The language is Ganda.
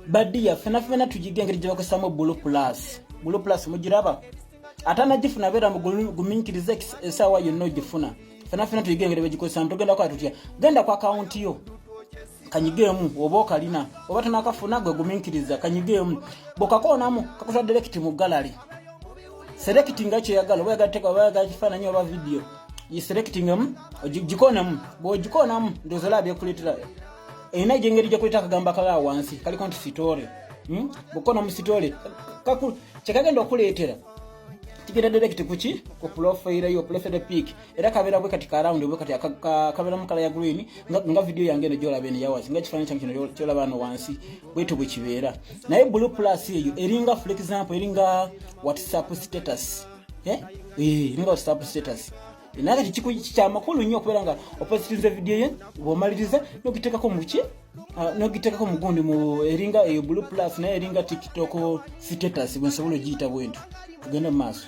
Badia fena tujigengere jabakosamo Blue Plus mujiraba atana jifuna bera guminkirize esawa yonno jifuna fena tujigengere bejikosa ntogenda kwa tutya genda kwa account yo kanyigemu oboka lina obata nakafuna gwe guminkiriza kanyigemu bokakonamu kakusa direct mu gallery selecting acho yagala oba gateka oba gachifana nyo oba video yi selecting jikonamu bo jikonamu ndozola bya kuletera ina jengeri je kuleta kagamba kala wansi kali konti sitore bukona mu sitore kaku chekagenda okuletera tigenda direct kuchi ku profile yo profile pic era kabera bwe katika round bwe katika kabera mu kala ya green nga video yange ne jola bene yawas nga chifanya kino chola bano wansi bweto bwe kibera naye Blue Plus eyo eringa for example eringa WhatsApp status eringa WhatsApp status inaga chiku cha makulu nyo kuberanga opposite video ye bomaliriza no kiteka ko muki no kiteka ko mugundi mu eringa eyo Blue Plus na eringa TikTok status bwensobulo jita bwentu tugenda maso